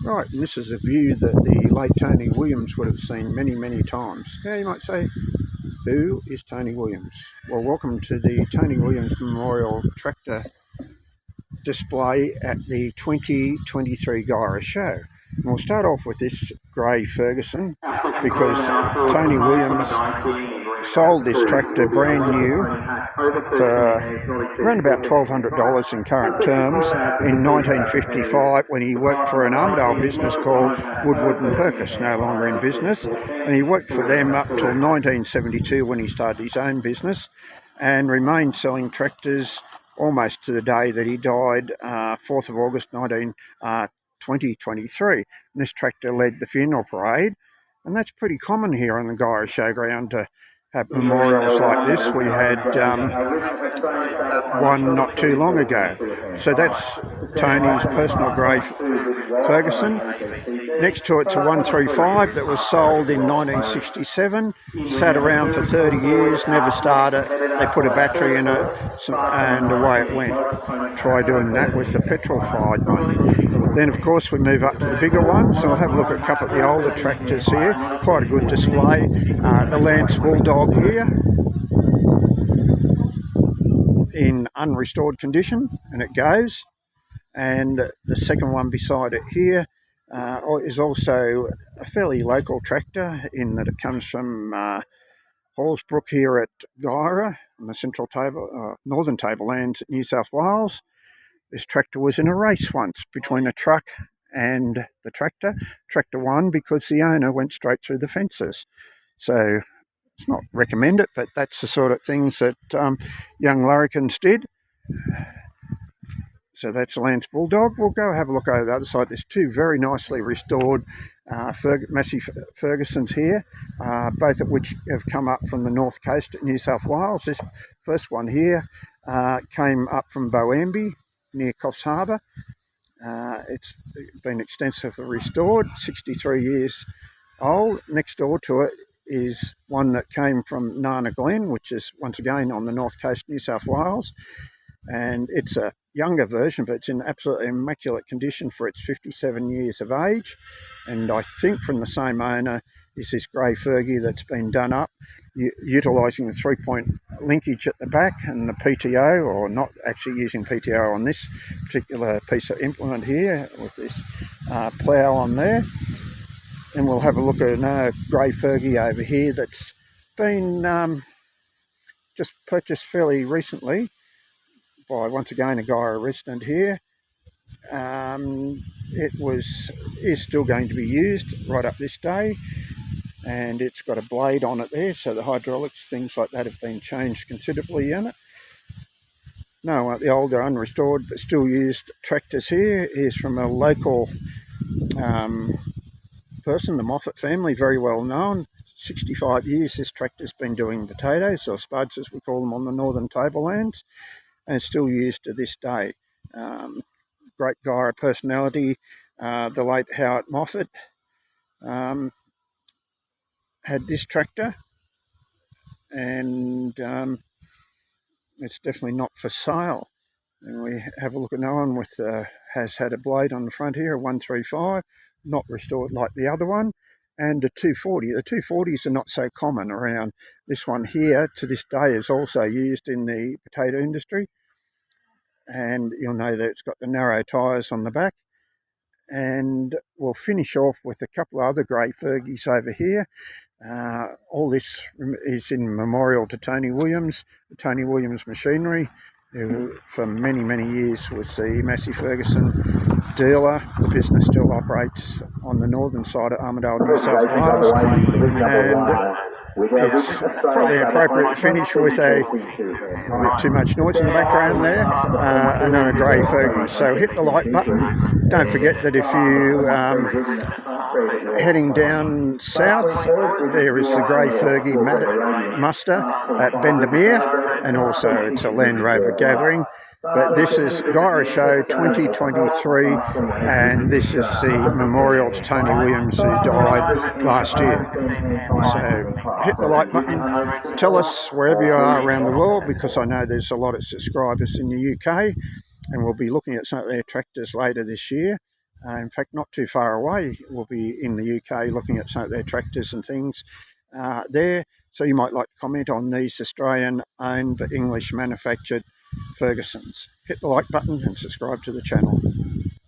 Right, and this is a view that the late Tony Williams would have seen many, many times. Now you might say, who is Tony Williams? Well, welcome to the Tony Williams Memorial Tractor display at the 2023 Guyra Show. And we'll start off with this grey Ferguson because Tony Williams sold this tractor brand new for around about $1,200 in current terms in 1955 when he worked for an Armidale business called Woodward and Perkins, no longer in business, and he worked for them up till 1972 when he started his own business and remained selling tractors almost to the day that he died, 4th of August 2023. And this tractor led the funeral parade, and that's pretty common here on the Guyra Showground to have memorials like this. We had one not too long ago. So that's Tony's personal grey Ferguson. Next to it's a 135 that was sold in 1967, sat around for 30 years, never started. They put a battery in it and away it went. Try doing that with the petrol-fired one. Then of course we move up to the bigger ones, so we'll have a look at a couple of the older tractors here. Quite a good display. The Lance Bulldog here in unrestored condition, and it goes. And the second one beside it here is also a fairly local tractor in that it comes from Hallsbrook here at Guyra on the central northern tablelands at New South Wales. This tractor was in a race once between a truck and the tractor. Tractor won because the owner went straight through the fences. So it's not recommended, but that's the sort of things that young larrikins did. So that's Lance Bulldog. We'll go have a look over the other side. There's two very nicely restored Massey Fergusons here, both of which have come up from the north coast at New South Wales. This first one here came up from Boambi near Coffs Harbour. It's been extensively restored, 63 years old. Next door to it is one that came from Nana Glen, which is once again on the north coast of New South Wales. And it's a younger version, but it's in absolutely immaculate condition for its 57 years of age. And I think from the same owner is this grey Fergie that's been done up, utilising the 3-point linkage at the back and the PTO, or not actually using PTO on this particular piece of implement here with this plough on there. And we'll have a look at another grey Fergie over here that's been just purchased fairly recently by, once again, a Guyra resident here. It is still going to be used right up this day, and it's got a blade on it there, so the hydraulics, things like that have been changed considerably in it. No, the older unrestored but still used tractors here is from a local person, the Moffat family, very well known. 65 years this tractor's been doing potatoes, or spuds as we call them on the northern tablelands, and still used to this day. Great Guyra personality, the late Howard Moffat had this tractor, and it's definitely not for sale. And we have a look at another one with has had a blade on the front here, a 135, not restored like the other one, and a 240. The 240s are not so common around. This one here to this day is also used in the potato industry, and you'll know that it's got the narrow tyres on the back. And we'll finish off with a couple of other grey Fergies over here. All this is in memorial to Tony Williams, the Tony Williams Machinery, who for many, many years was the Massey Ferguson dealer. The business still operates on the northern side of Armidale, New South Wales, and it's probably appropriate to finish with a bit too much noise in the background there, and then a grey Fergie. So hit the like button. Don't forget that if you heading down south, there is the grey Fergie muster at Bendemeer, and also it's a Land Rover gathering. But this is Guyra Show 2023, and this is the memorial to Tony Williams, who died last year. So hit the like button, tell us wherever you are around the world, because I know there's a lot of subscribers in the UK, and we'll be looking at some of their tractors later this year. In fact, not too far away, we'll be in the UK looking at some of their tractors and things there. So you might like to comment on these Australian-owned but English-manufactured Fergusons. Hit the like button and subscribe to the channel.